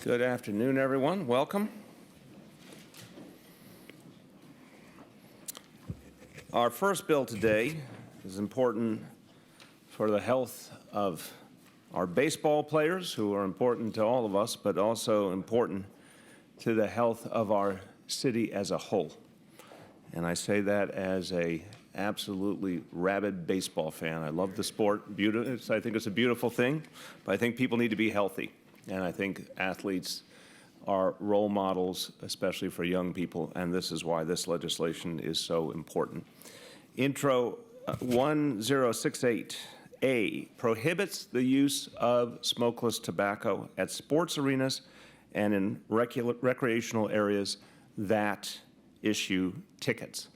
Good afternoon, everyone. Welcome. Our first bill today is important for the health of our baseball players, who are important to all of us, but also important to the health of our city as a whole. And I say that as a absolutely rabid baseball fan. I love the sport. I think it's a beautiful thing, but I think people need to be healthy. And I think athletes are role models, especially for young people, and this is why this legislation is so important. Intro 1068A prohibits the use of smokeless tobacco at sports arenas and in recreational areas that issue tickets.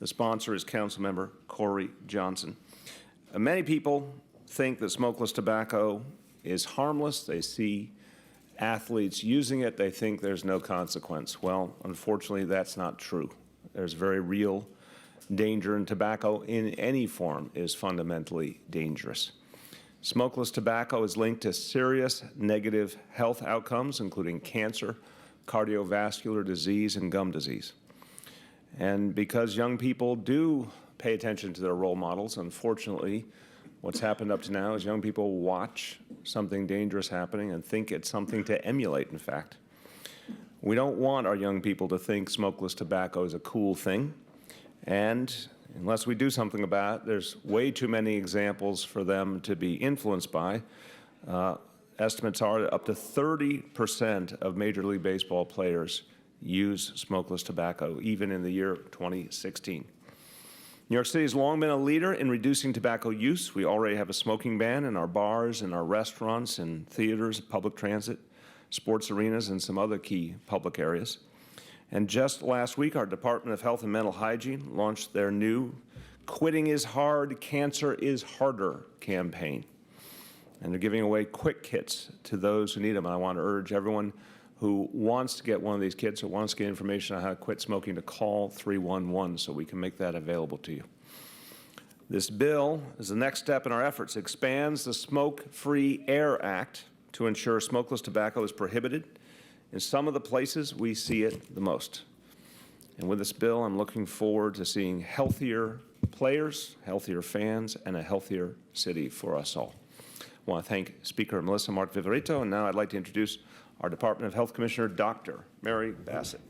The sponsor is Councilmember Corey Johnson. Many people think that smokeless tobacco is harmless. They see athletes using it. They think there's no consequence. Well, unfortunately, that's not true. There's very real danger, and tobacco in any form is fundamentally dangerous. Smokeless tobacco is linked to serious negative health outcomes, including cancer, cardiovascular disease, and gum disease. And because young people do pay attention to their role models, unfortunately, what's happened up to now is young people watch something dangerous happening and think it's something to emulate, in fact. We don't want our young people to think smokeless tobacco is a cool thing. And unless we do something about it, there's way too many examples for them to be influenced by. Estimates are that up to 30% of Major League Baseball players use smokeless tobacco, even in the year 2016. New York City has long been a leader in reducing tobacco use. We already have a smoking ban in our bars, in our restaurants, in theaters, public transit, sports arenas, and some other key public areas. And just last week, our Department of Health and Mental Hygiene launched their new Quitting is Hard, Cancer is Harder campaign. And they're giving away quick kits to those who need them. And I want to urge everyone who wants to get one of these kits or wants to get information on how to quit smoking to call 311 so we can make that available to you. This bill is the next step in our efforts. It expands the Smoke-Free Air Act to ensure smokeless tobacco is prohibited in some of the places we see it the most. And with this bill, I'm looking forward to seeing healthier players, healthier fans, and a healthier city for us all. I want to thank Speaker Melissa Mark Viverito, and now I'd like to introduce our Department of Health Commissioner, Dr. Mary Bassett.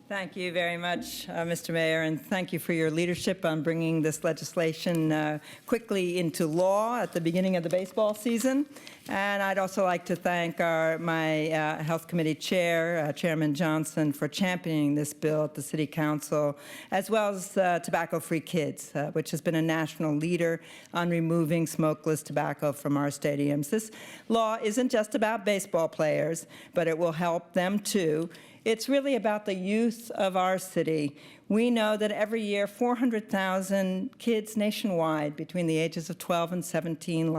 Thank you very much, Mr. Mayor, and thank you for your leadership on bringing this legislation quickly into law at the beginning of the baseball season. And I'd also like to thank my Health Committee Chair, Chairman Johnson, for championing this bill at the City Council, as well as Tobacco Free Kids, which has been a national leader on removing smokeless tobacco from our stadiums. This law isn't just about baseball players, but it will help them too. It's really about the youth of our city. We know that every year 400,000 kids nationwide between the ages of 12 and 17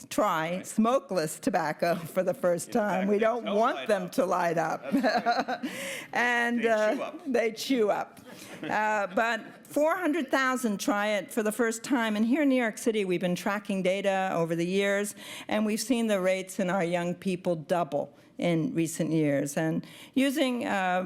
try smokeless tobacco for the first time. We don't want them to light up. And they chew up. But 400,000 try it for the first time. And here in New York City, we've been tracking data over the years, and we've seen the rates in our young people double in recent years. And using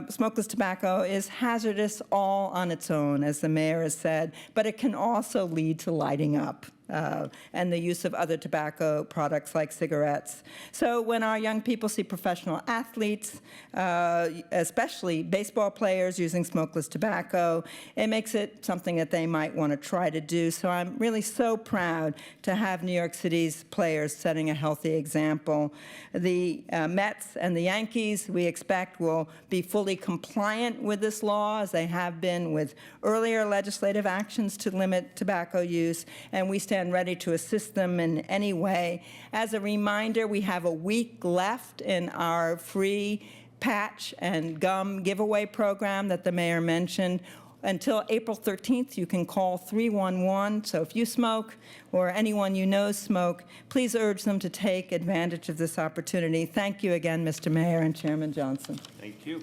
smokeless tobacco is hazardous all on its own, as the mayor has said, but it can also lead to lighting up. And the use of other tobacco products like cigarettes. So when our young people see professional athletes, especially baseball players, using smokeless tobacco, it makes it something that they might want to try to do. So I'm really so proud to have New York City's players setting a healthy example. The Mets and the Yankees, we expect, will be fully compliant with this law, as they have been with earlier legislative actions to limit tobacco use, and we stand ready to assist them in any way. As a reminder, we have a week left in our free patch and gum giveaway program that the mayor mentioned. Until April 13th, you can call 311. So if you smoke or anyone you know smoke, please urge them to take advantage of this opportunity. Thank you again, Mr. Mayor and Chairman Johnson. Thank you.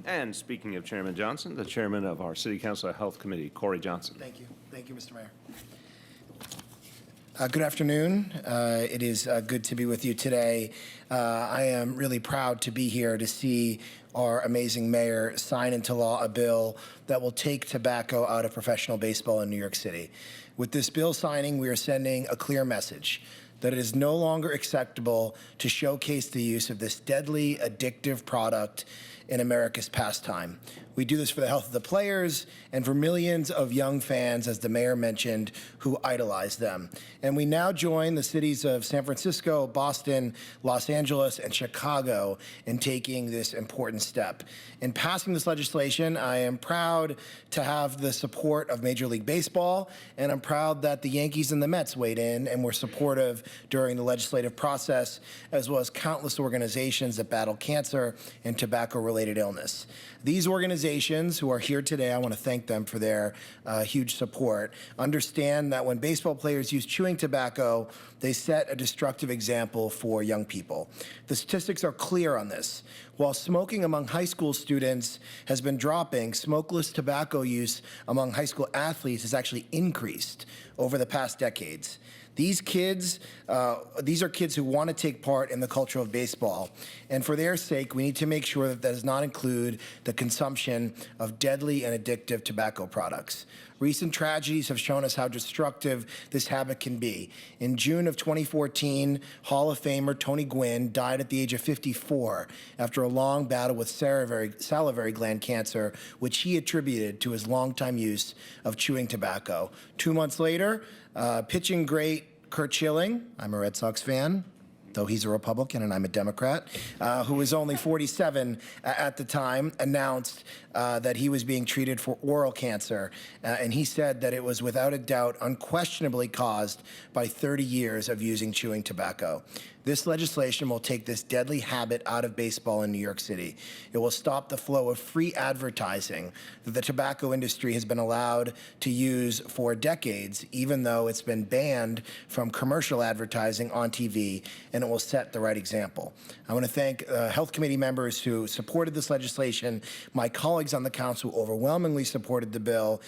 And speaking of Chairman Johnson, the chairman of our City Council Health Committee, Corey Johnson. Thank you. Thank you, Mr. Mayor. Good afternoon. It is good to be with you today. I am really proud to be here to see our amazing mayor sign into law a bill that will take tobacco out of professional baseball in New York City. With this bill signing, we are sending a clear message that it is no longer acceptable to showcase the use of this deadly, addictive product in America's pastime. We do this for the health of the players and for millions of young fans, as the mayor mentioned, who idolize them. And we now join the cities of San Francisco, Boston, Los Angeles, and Chicago in taking this important step. In passing this legislation, I am proud to have the support of Major League Baseball, and I'm proud that the Yankees and the Mets weighed in and were supportive during the legislative process, as well as countless organizations that battle cancer and tobacco-related illness. These organizations who are here today, I want to thank them for their huge support, understand that when baseball players use chewing tobacco, they set a destructive example for young people. The statistics are clear on this. While smoking among high school students has been dropping, smokeless tobacco use among high school athletes has actually increased over the past decades. These are kids who want to take part in the culture of baseball. And for their sake, we need to make sure that does not include the consumption of deadly and addictive tobacco products. Recent tragedies have shown us how destructive this habit can be. In June of 2014, Hall of Famer Tony Gwynn died at the age of 54 after a long battle with salivary gland cancer, which he attributed to his longtime use of chewing tobacco. 2 months later, pitching great Curt Schilling, I'm a Red Sox fan, though he's a Republican and I'm a Democrat, who was only 47 at the time, announced that he was being treated for oral cancer. And he said that it was without a doubt unquestionably caused by 30 years of using chewing tobacco. This legislation will take this deadly habit out of baseball in New York City. It will stop the flow of free advertising that the tobacco industry has been allowed to use for decades, even though it's been banned from commercial advertising on TV, and it will set the right example. I want to thank Health Committee members who supported this legislation, my colleagues on the council who overwhelmingly supported the bill,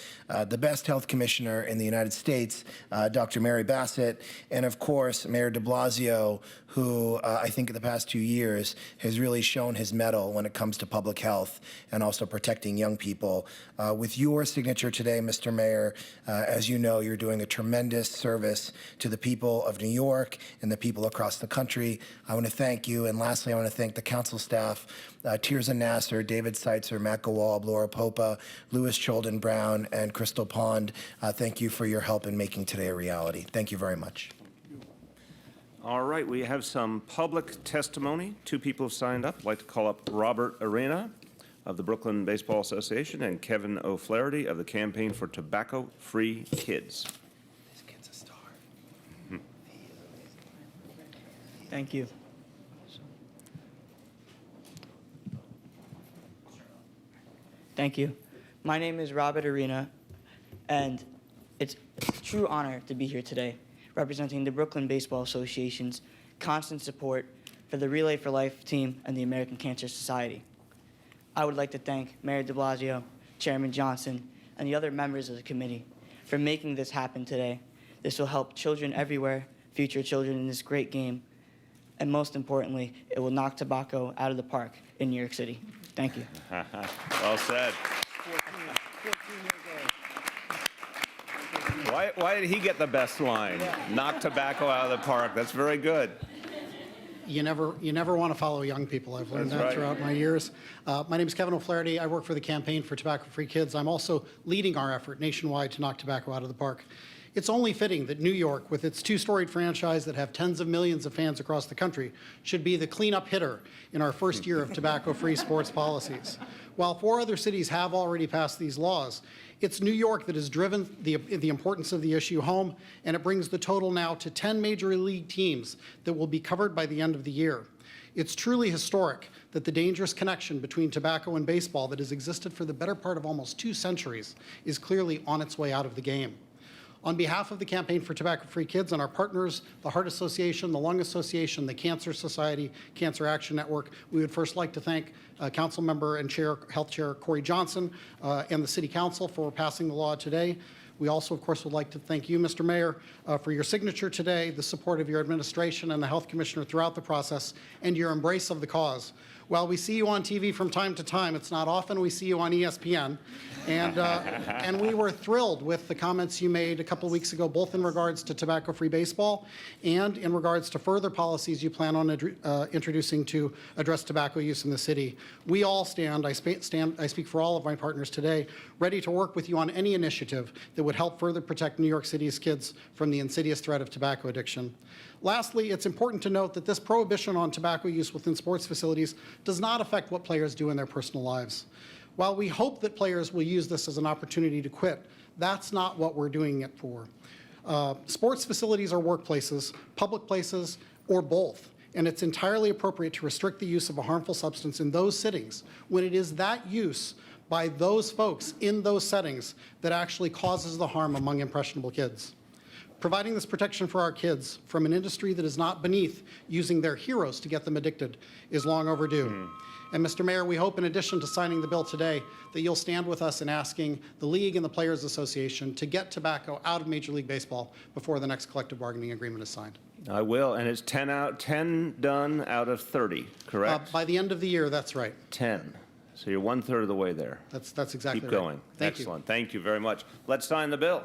the best health commissioner in the United States, Dr. Mary Bassett, and of course, Mayor de Blasio, who I think in the past 2 years has really shown his mettle when it comes to public health and also protecting young people. With your signature today, Mr. Mayor, as you know, you're doing a tremendous service to the people of New York and the people across the country. I want to thank you. And lastly, I want to thank the council staff, Tirza Nasser, David Seitzer, Matt Gawab, Laura Popa, Louis Cholden Brown, and Crystal Pond. Thank you for your help in making today a reality. Thank you very much. All right, we have some public testimony. 2 people have signed up. I'd like to call up Robert Arena of the Brooklyn Baseball Association and Kevin O'Flaherty of the Campaign for Tobacco-Free Kids. This kid's a star. Thank you. Thank you. My name is Robert Arena, and it's a true honor to be here today, representing the Brooklyn Baseball Association's constant support for the Relay for Life team and the American Cancer Society. I would like to thank Mayor de Blasio, Chairman Johnson, and the other members of the committee for making this happen today. This will help children everywhere, future children in this great game, and most importantly, it will knock tobacco out of the park in New York City. Thank you. Well said. Why did he get the best line? Knock tobacco out of the park. That's very good. You never want to follow young people. I've learned That's that right. throughout my years. My name is Kevin O'Flaherty. I work for the Campaign for Tobacco-Free Kids. I'm also leading our effort nationwide to knock tobacco out of the park. It's only fitting that New York, with its 2-storied franchise that have tens of millions of fans across the country, should be the cleanup hitter in our first year of tobacco-free sports policies. While 4 other cities have already passed these laws, it's New York that has driven the importance of the issue home, and it brings the total now to 10 major league teams that will be covered by the end of the year. It's truly historic that the dangerous connection between tobacco and baseball that has existed for the better part of almost 2 centuries is clearly on its way out of the game. On behalf of the Campaign for Tobacco-Free Kids and our partners, the Heart Association, the Lung Association, the Cancer Society, Cancer Action Network, we would first like to thank Council Member and Health Chair Corey Johnson and the City Council for passing the law today. We also, of course, would like to thank you, Mr. Mayor, for your signature today, the support of your administration and the Health Commissioner throughout the process, and your embrace of the cause. While we see you on TV from time to time, it's not often we see you on ESPN. And we were thrilled with the comments you made a couple of weeks ago, both in regards to tobacco-free baseball and in regards to further policies you plan on introducing to address tobacco use in the city. We all I speak for all of my partners today, ready to work with you on any initiative that would help further protect New York City's kids from the insidious threat of tobacco addiction. Lastly, it's important to note that this prohibition on tobacco use within sports facilities does not affect what players do in their personal lives. While we hope that players will use this as an opportunity to quit, that's not what we're doing it for. Sports facilities are workplaces, public places, or both, and it's entirely appropriate to restrict the use of a harmful substance in those settings when it is that use by those folks in those settings that actually causes the harm among impressionable kids. Providing this protection for our kids from an industry that is not beneath using their heroes to get them addicted is long overdue. And Mr. Mayor, we hope in addition to signing the bill today that you'll stand with us in asking the League and the Players Association to get tobacco out of Major League Baseball before the next collective bargaining agreement is signed. I will, and it's 10 done out of 30, correct? By the end of the year, that's right. 10. So you're 1/3 of the way there. That's exactly Keep right. going. Thank you. Excellent. Thank you very much. Let's sign the bill.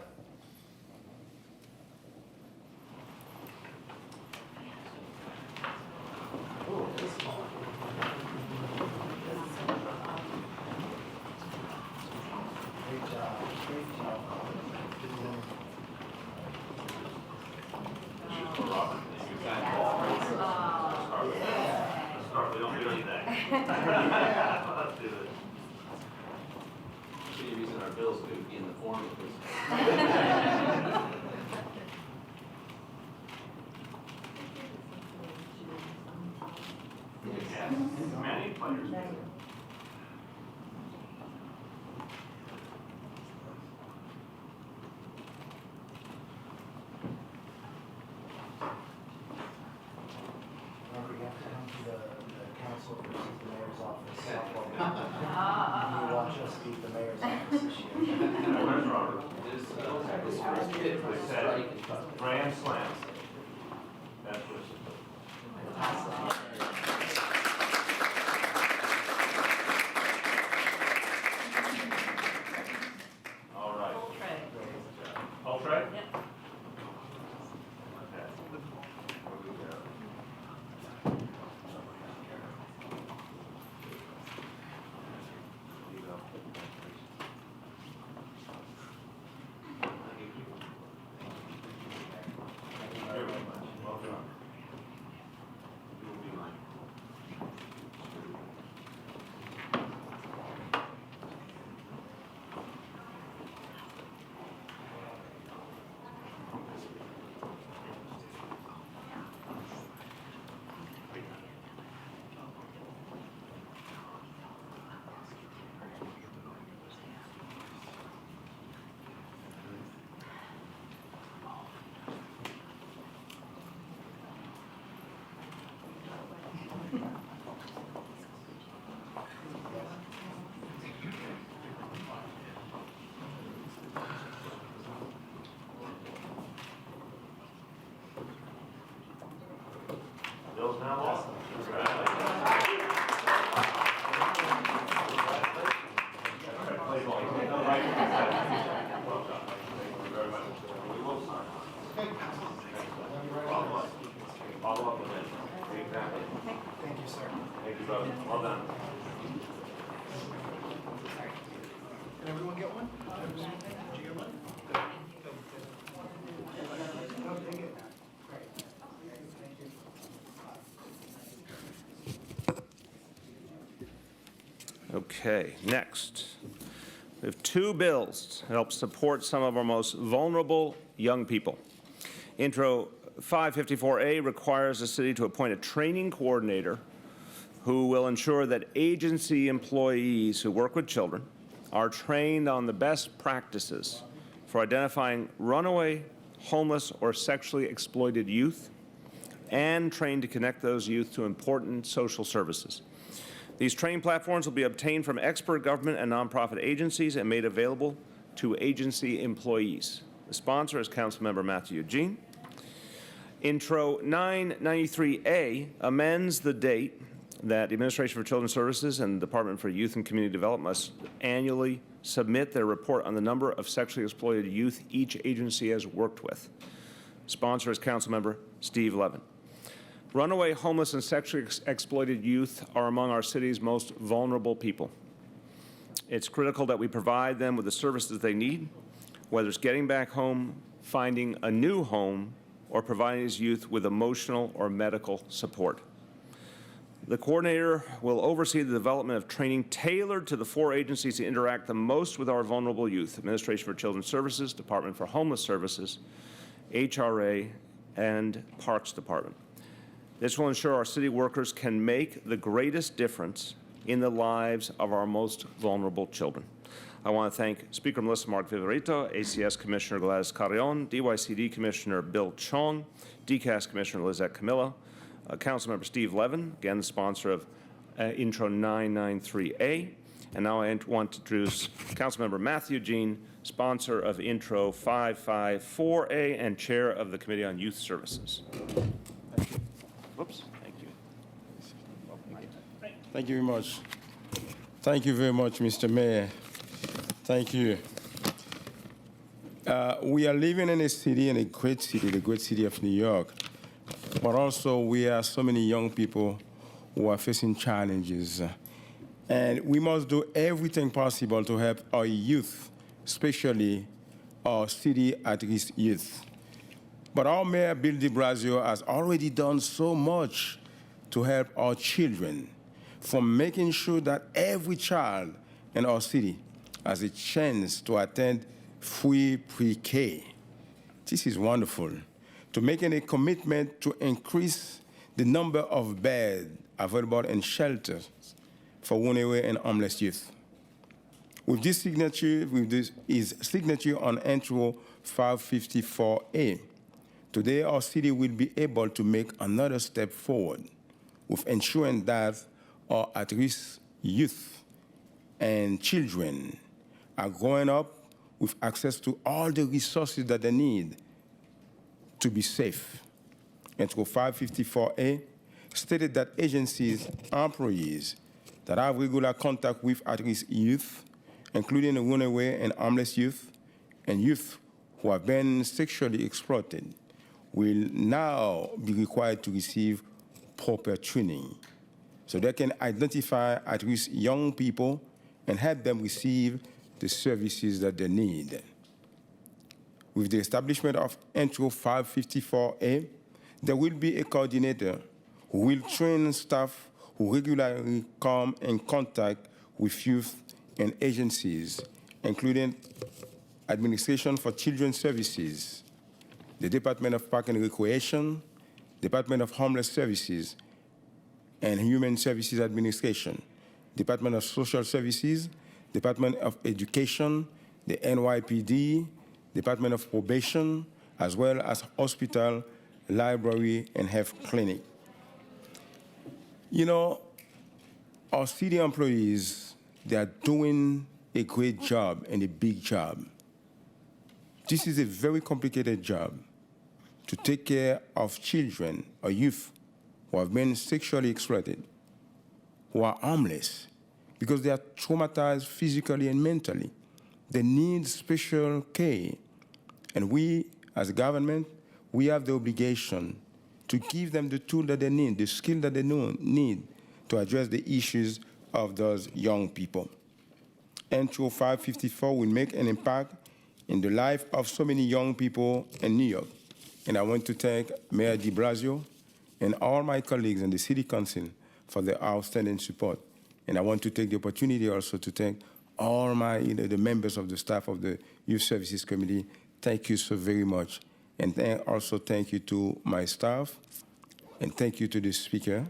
Using our bills to be in the form of this. Many players. Remember, you have to come to the council versus the mayor's office softball game. You watch us beat the mayor's office this year. Where's Robert? This first kid was striking. Grand slam. That's what all right. All right? Yeah. Well done. You will be mine. Bill's now off. Follow up with it. Exactly. Thank you, sir. Thank you, brother. Well done. Can everyone get one? Did you get one? Okay, next. We have two bills to help support some of our most vulnerable young people. Intro 554A requires the city to appoint a training coordinator who will ensure that agency employees who work with children are trained on the best practices for identifying runaway, homeless, or sexually exploited youth, and trained to connect those youth to important social services. These training platforms will be obtained from expert government and nonprofit agencies and made available to agency employees. The sponsor is Councilmember Matthew Eugene. Intro 993A amends the date that the Administration for Children's Services and the Department for Youth and Community Development must annually submit their report on the number of sexually exploited youth each agency has worked with. Sponsor is Councilmember Steve Levin. Runaway, homeless, and sexually exploited youth are among our city's most vulnerable people. It's critical that we provide them with the services they need, whether it's getting back home, finding a new home, or providing these youth with emotional or medical support. The coordinator will oversee the development of training tailored to the 4 agencies that interact the most with our vulnerable youth: Administration for Children's Services, Department for Homeless Services, HRA, and Parks Department. This will ensure our city workers can make the greatest difference in the lives of our most vulnerable children. I want to thank Speaker Melissa Mark Viverito, ACS Commissioner Gladys Carrion, DYCD Commissioner Bill Chong, DCAS Commissioner Lizette Camillo, Councilmember Steve Levin, again the sponsor of Intro 993A. And now I want to introduce Councilmember Matthew Eugene, sponsor of Intro 554A and chair of the Committee on Youth Services. Whoops, thank you. Thank you very much. Thank you very much, Mr. Mayor. Thank you. We are living in a city, in a great city, the great city of New York, but also we have so many young people who are facing challenges. And we must do everything possible to help our youth, especially our city at-risk youth. But our Mayor, Bill de Blasio, has already done so much to help our children, from making sure that every child in our city has a chance to attend free pre-K. This is wonderful. To making a commitment to increase the number of beds available in shelters for runaway and homeless youth. With his signature on Intro 554A, today our city will be able to make another step forward with ensuring that our at-risk youth and children are growing up with access to all the resources that they need to be safe. Intro 554A stated that agencies, employees that have regular contact with at-risk youth, including runaway and homeless youth, and youth who have been sexually exploited, will now be required to receive proper training so they can identify at-risk young people and help them receive the services that they need. With the establishment of Intro 554A, there will be a coordinator who will train staff who regularly come in contact with youth and agencies, including Administration for Children's Services, the Department of Park and Recreation, Department of Homeless Services and Human Services Administration, Department of Social Services, Department of Education, the NYPD, Department of Probation, as well as hospital, library, and health clinic. You know, our city employees, they are doing a great job and a big job. This is a very complicated job to take care of children or youth who have been sexually exploited, who are homeless, because they are traumatized physically and mentally. They need special care. And we, as a government, we have the obligation to give them the tool that they need, the skill that they need to address the issues of those young people. Intro 554 will make an impact in the life of so many young people in New York. And I want to thank Mayor de Blasio and all my colleagues in the City Council for their outstanding support. And I want to take the opportunity also to thank all the members of the staff of the Youth Services Committee. Thank you so very much. And also thank you to my staff, and thank you to the Speaker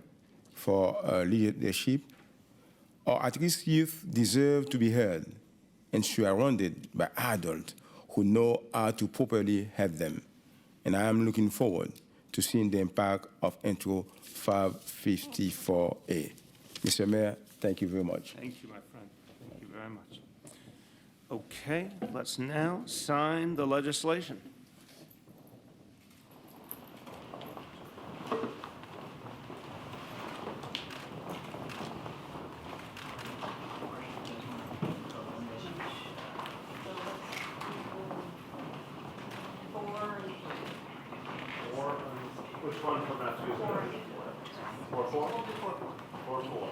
for leadership. Our at-risk youth deserve to be heard and surrounded by adults who know how to properly help them. And I am looking forward to seeing the impact of Intro 554A. Mr. Mayor, thank you very much. Thank you, my friend. Thank you very much. Okay, let's now sign the legislation. Which one from Massachusetts? 4-4? 4-4.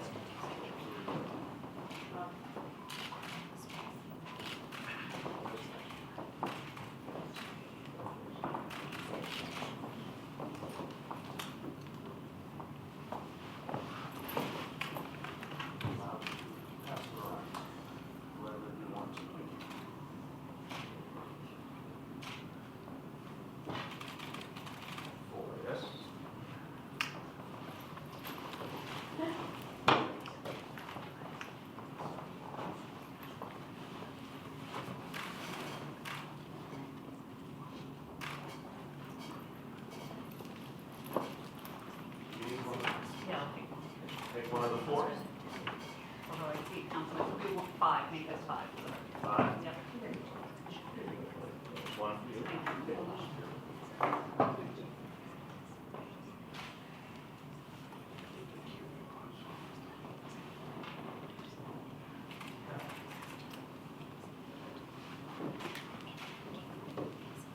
Yes. Take one of the four. Although I see Councilman, we want 5, make us 5. 5. Yep. One for you.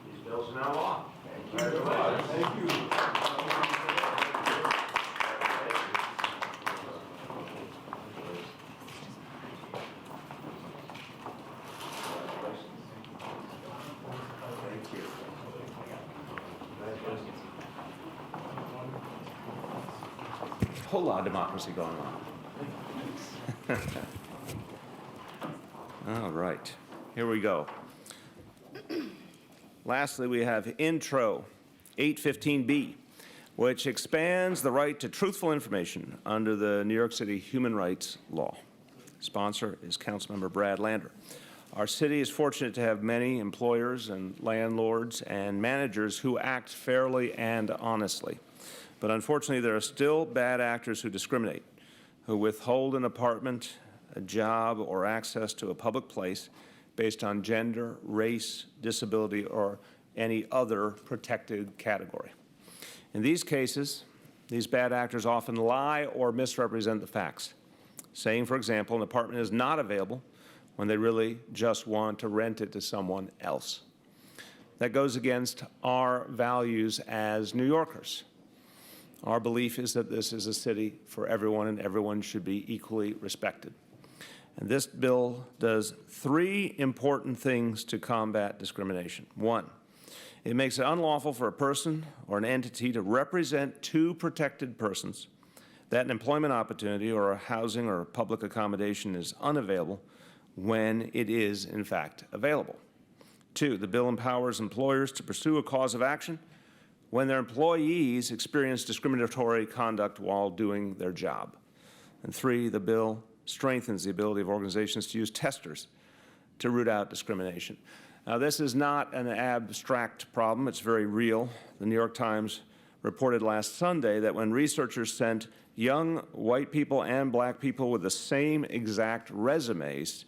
These bills are now law. Thank you. Thank you. Thank you. Whole lot of democracy going on. All right, here we go. Lastly, we have Intro 815B, which expands the right to truthful information under the New York City human rights law. Sponsor is Councilmember Brad Lander. Our city is fortunate to have many employers and landlords and managers who act fairly and honestly. But unfortunately, there are still bad actors who discriminate, who withhold an apartment, a job, or access to a public place based on gender, race, disability, or any other protected category. In these cases, these bad actors often lie or misrepresent the facts, saying, for example, an apartment is not available when they really just want to rent it to someone else. That goes against our values as New Yorkers. Our belief is that this is a city for everyone and everyone should be equally respected. And this bill does 3 important things to combat discrimination. 1, it makes it unlawful for a person or an entity to represent 2 protected persons, that an employment opportunity or a housing or public accommodation is unavailable when it is, in fact, available. 2, the bill empowers employers to pursue a cause of action when their employees experience discriminatory conduct while doing their job. And 3, the bill strengthens the ability of organizations to use testers to root out discrimination. Now, this is not an abstract problem. It's very real. The New York Times reported last Sunday that when researchers sent young white people and black people with the same exact resumes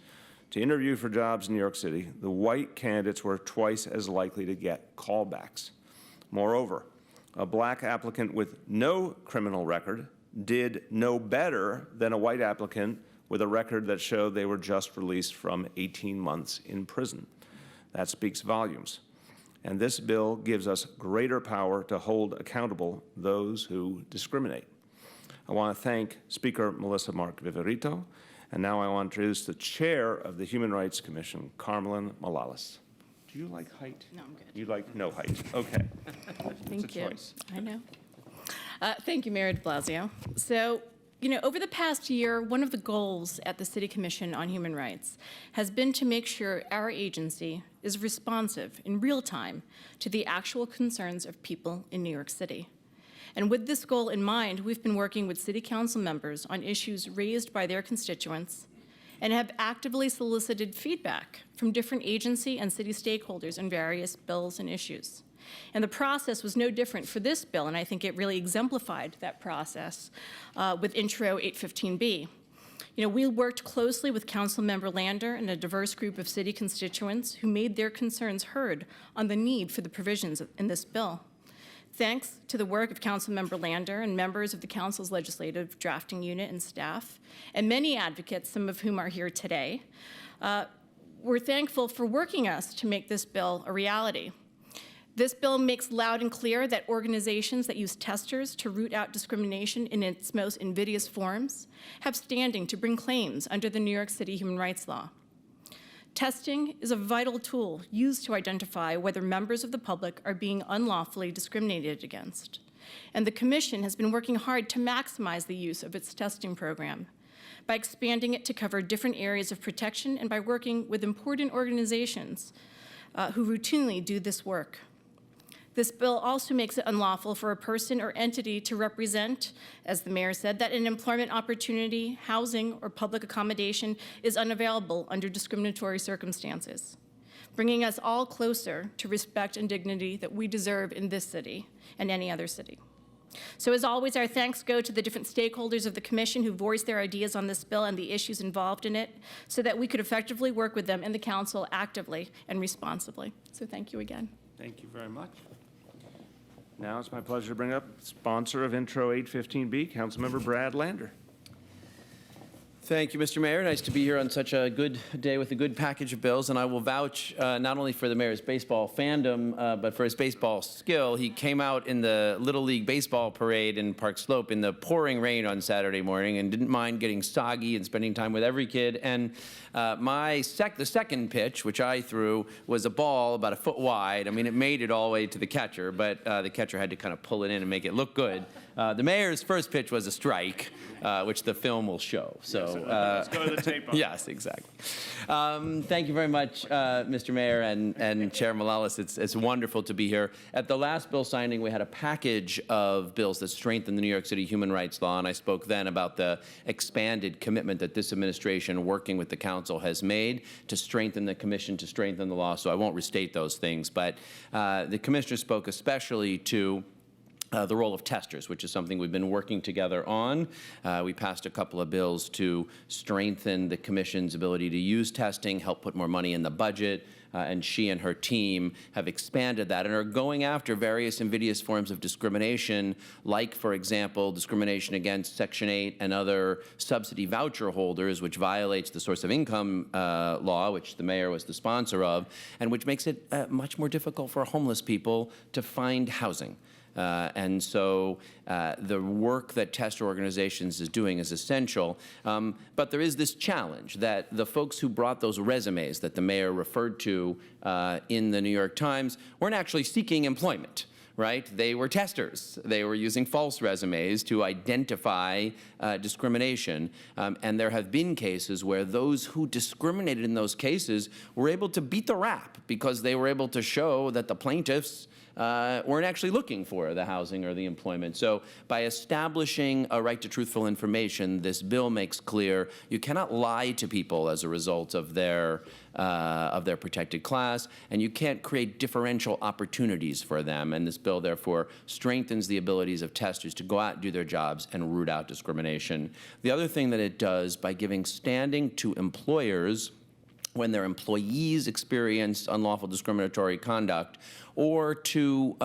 to interview for jobs in New York City, the white candidates were twice as likely to get callbacks. Moreover, a black applicant with no criminal record did no better than a white applicant with a record that showed they were just released from 18 months in prison. That speaks volumes. And this bill gives us greater power to hold accountable those who discriminate. I want to thank Speaker Melissa Mark Viverito, and now I want to introduce the chair of the Human Rights Commission, Carmelyn Malalas. Do you like height? No, I'm good. You like no height. Okay. Thank you. Choice. I know. Thank you, Mayor de Blasio. So, over the past year, one of the goals at the City Commission on Human Rights has been to make sure our agency is responsive in real time to the actual concerns of people in New York City. And with this goal in mind, we've been working with City Council members on issues raised by their constituents and have actively solicited feedback from different agency and city stakeholders on various bills and issues. And the process was no different for this bill, and I think it really exemplified that process with Intro 815B. We worked closely with Councilmember Lander and a diverse group of city constituents who made their concerns heard on the need for the provisions in this bill. Thanks to the work of Councilmember Lander and members of the Council's legislative drafting unit and staff, and many advocates, some of whom are here today, we're thankful for working us to make this bill a reality. This bill makes loud and clear that organizations that use testers to root out discrimination in its most invidious forms have standing to bring claims under the New York City human rights law. Testing is a vital tool used to identify whether members of the public are being unlawfully discriminated against. And the Commission has been working hard to maximize the use of its testing program by expanding it to cover different areas of protection and by working with important organizations who routinely do this work. This bill also makes it unlawful for a person or entity to represent, as the mayor said, that an employment opportunity, housing, or public accommodation is unavailable under discriminatory circumstances, bringing us all closer to respect and dignity that we deserve in this city and any other city. So as always, our thanks go to the different stakeholders of the Commission who voiced their ideas on this bill and the issues involved in it so that we could effectively work with them and the Council actively and responsibly. So thank you again. Thank you very much. Now it's my pleasure to bring up sponsor of Intro 815B, Councilmember Brad Lander. Thank you, Mr. Mayor. Nice to be here on such a good day with a good package of bills. And I will vouch not only for the mayor's baseball fandom, but for his baseball skill. He came out in the Little League baseball parade in Park Slope in the pouring rain on Saturday morning and didn't mind getting soggy and spending time with every kid. And the second pitch, which I threw, was a ball about a foot wide. I mean, it made it all the way to the catcher, but the catcher had to kind of pull it in and make it look good. The mayor's first pitch was a strike, which the film will show. So let's go to the tape on yes, exactly. Thank you very much, Mr. Mayor and Chair Morales. It's wonderful to be here. At the last bill signing, we had a package of bills that strengthen the New York City human rights law, and I spoke then about the expanded commitment that this administration, working with the council, has made to strengthen the commission, to strengthen the law. So I won't restate those things, but the commissioner spoke especially to the role of testers, which is something we've been working together on. We passed a couple of bills to strengthen the Commission's ability to use testing, help put more money in the budget, and she and her team have expanded that and are going after various invidious forms of discrimination, like, for example, discrimination against Section 8 and other subsidy voucher holders, which violates the source of income law, which the mayor was the sponsor of, and which makes it much more difficult for homeless people to find housing. And so the work that tester organizations is doing is essential. But there is this challenge that the folks who brought those resumes that the mayor referred to in the New York Times weren't actually seeking employment. Right? They were testers. They were using false resumes to identify discrimination. And there have been cases where those who discriminated in those cases were able to beat the rap because they were able to show that the plaintiffs weren't actually looking for the housing or the employment. So by establishing a right to truthful information, this bill makes clear you cannot lie to people as a result of their protected class, and you can't create differential opportunities for them. And this bill, therefore, strengthens the abilities of testers to go out and do their jobs and root out discrimination. The other thing that it does, by giving standing to employers when their employees experience unlawful discriminatory conduct, or to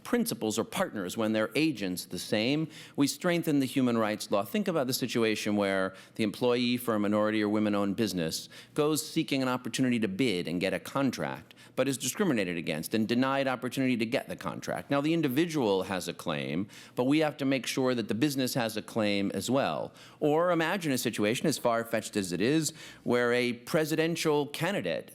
principals or partners when they're agents the same, we strengthen the human rights law. Think about the situation where the employee for a minority or women-owned business goes seeking an opportunity to bid and get a contract, but is discriminated against and denied opportunity to get the contract. Now, the individual has a claim, but we have to make sure that the business has a claim as well. Or imagine a situation, as far-fetched as it is, where a presidential candidate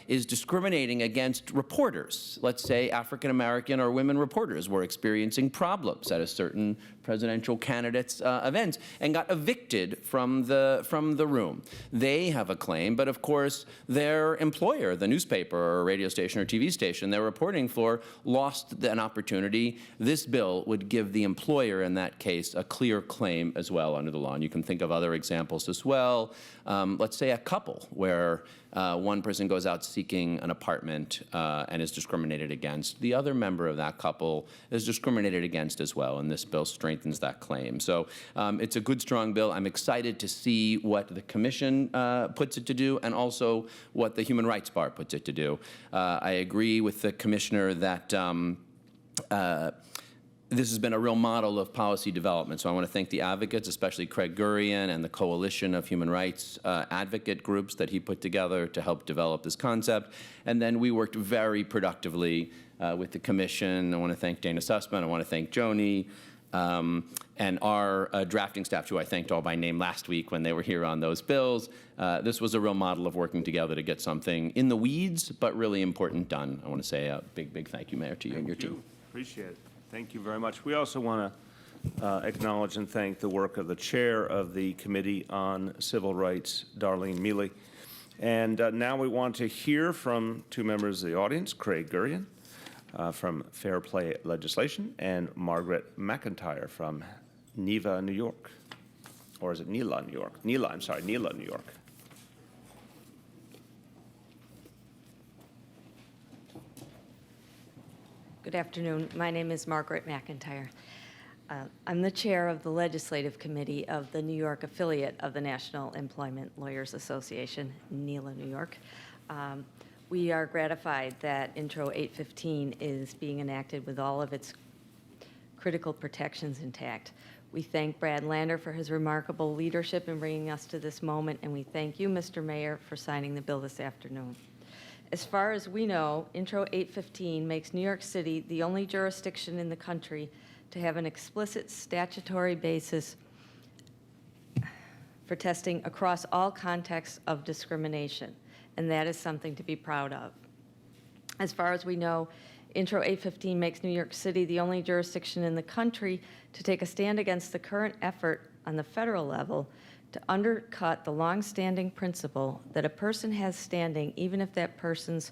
is discriminating against reporters. Let's say African-American or women reporters were experiencing problems at a certain presidential candidate's events and got evicted from the room. They have a claim, but of course their employer, the newspaper or radio station or TV station they're reporting for, lost an opportunity. This bill would give the employer in that case a clear claim as well under the law. And you can think of other examples as well. Let's say a couple where one person goes out seeking an apartment and is discriminated against, the other member of that couple is discriminated against as well, and this bill strengthens that claim. So it's a good, strong bill. I'm excited to see what the Commission puts it to do and also what the Human Rights Bar puts it to do. I agree with the Commissioner that this has been a real model of policy development. So I want to thank the advocates, especially Craig Gurian and the coalition of human rights advocate groups that he put together to help develop this concept. And then we worked very productively with the Commission. I want to thank Dana Sussman. I want to thank Joni. And our drafting staff, who I thanked all by name last week when they were here on those bills. This was a real model of working together to get something in the weeds, but really important done. I want to say a big, big thank you, Mayor, to you and your team. Appreciate it. Thank you very much. We also want to acknowledge and thank the work of the chair of the Committee on Civil Rights, Darlene Mealy. And now we want to hear from two members of the audience, Craig Gurian from Fair Play Legislation and Margaret McIntyre from Neva, New York. Or is it Nela, New York? Nela, I'm sorry, Nela, New York. Good afternoon. My name is Margaret McIntyre. I'm the chair of the Legislative Committee of the New York affiliate of the National Employment Lawyers Association, NELA, New York. We are gratified that Intro 815 is being enacted with all of its critical protections intact. We thank Brad Lander for his remarkable leadership in bringing us to this moment, and we thank you, Mr. Mayor, for signing the bill this afternoon. As far as we know, Intro 815 makes New York City the only jurisdiction in the country to have an explicit statutory basis for testing across all contexts of discrimination, and that is something to be proud of. As far as we know, Intro 815 makes New York City the only jurisdiction in the country to take a stand against the current effort on the federal level to undercut the longstanding principle that a person has standing even if that person's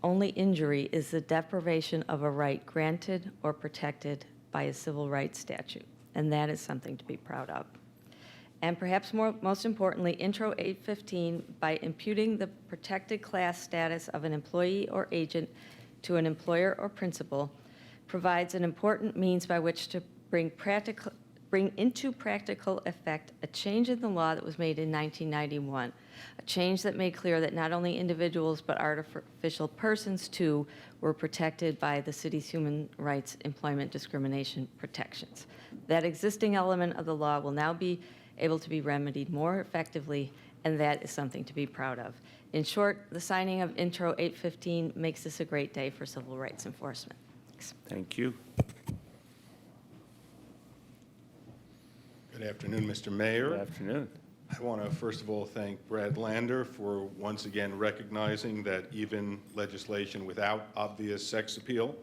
only injury is the deprivation of a right granted or protected by a civil rights statute. And that is something to be proud of. And perhaps most importantly, Intro 815, by imputing the protected class status of an employee or agent to an employer or principal, provides an important means by which to bring into practical effect a change in the law that was made in 1991, a change that made clear that not only individuals but artificial persons too were protected by the city's human rights employment discrimination protections. That existing element of the law will now be able to be remedied more effectively, and that is something to be proud of. In short, the signing of Intro 815 makes this a great day for civil rights enforcement. Thanks. Thank you. Good afternoon, Mr. Mayor. Good afternoon. I want to first of all thank Brad Lander for once again recognizing that even legislation without obvious sex appeal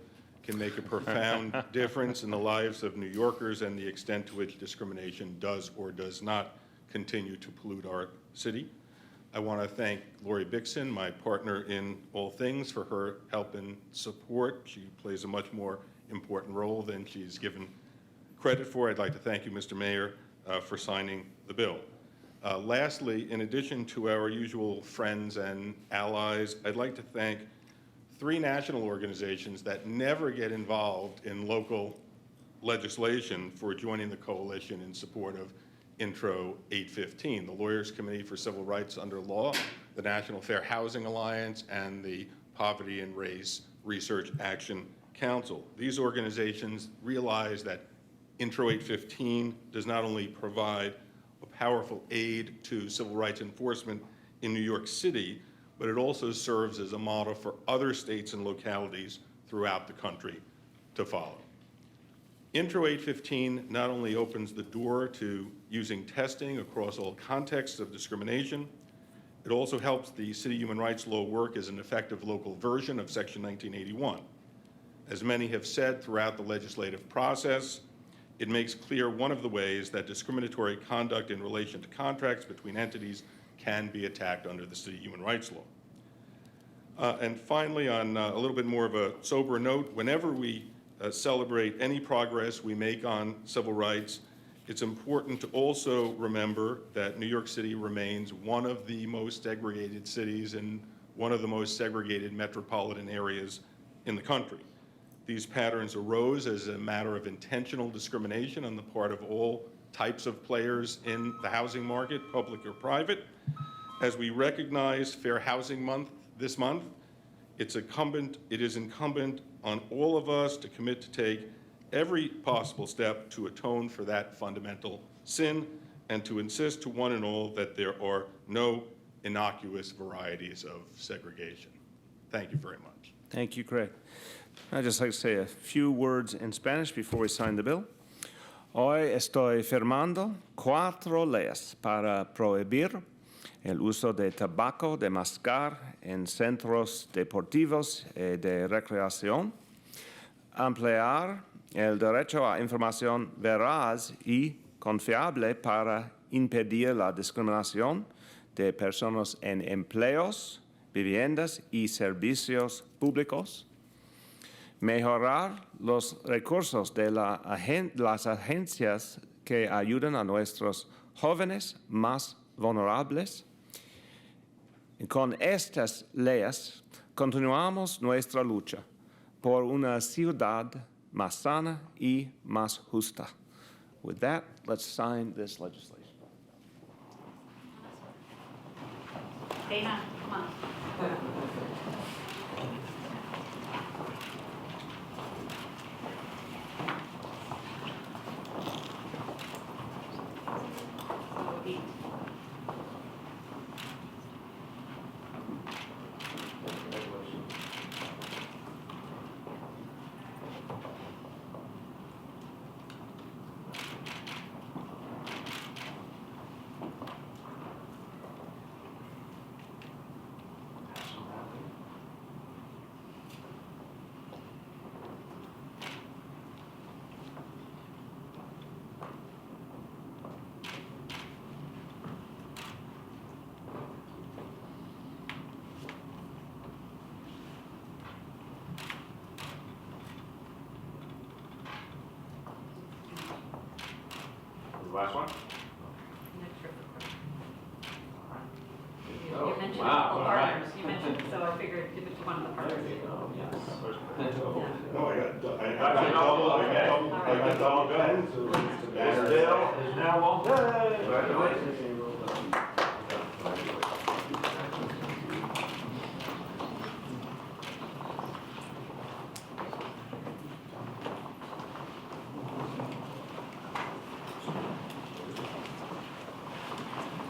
can make a profound difference in the lives of New Yorkers and the extent to which discrimination does or does not continue to pollute our city. I want to thank Lori Bixson, my partner in all things, for her help and support. She plays a much more important role than she's given credit for. I'd like to thank you, Mr. Mayor, for signing the bill. Lastly, in addition to our usual friends and allies, I'd like to thank 3 national organizations that never get involved in local legislation for joining the coalition in support of Intro 815, the Lawyers Committee for Civil Rights Under Law, the National Fair Housing Alliance, and the Poverty and Race Research Action Council. These organizations realize that Intro 815 does not only provide a powerful aid to civil rights enforcement in New York City, but it also serves as a model for other states and localities throughout the country to follow. Intro 815 not only opens the door to using testing across all contexts of discrimination, it also helps the city human rights law work as an effective local version of Section 1981. As many have said throughout the legislative process, it makes clear one of the ways that discriminatory conduct in relation to contracts between entities can be attacked under the city human rights law. And finally, on a little bit more of a sober note, whenever we celebrate any progress we make on civil rights, It's important to also remember that New York City remains one of the most segregated cities and one of the most segregated metropolitan areas in the country. These patterns arose as a matter of intentional discrimination on the part of all types of players in the housing market, public or private. As we recognize Fair Housing Month this month, it is incumbent on all of us to commit to take every possible step to atone for that fundamental sin and to insist to one and all that there are no innocuous varieties of segregation. Thank you very much. Thank you, Craig. I'd just like to say a few words in Spanish before we sign the bill. Hoy estoy firmando 4 leyes para prohibir el uso de tabaco de mascar en centros deportivos y de recreación, ampliar el derecho a información veraz y confiable para impedir la discriminación de personas en empleos, viviendas y servicios públicos, mejorar los recursos de las agencias que ayudan a nuestros jóvenes más vulnerables. Y con estas leyes continuamos nuestra lucha por una ciudad más sana y más justa. With that, let's sign this legislation. Dana, come on. Last one? You mentioned all partners. You mentioned, so I figured if it's one of the partners. No, I got double guns. This bill is now on. Congratulations.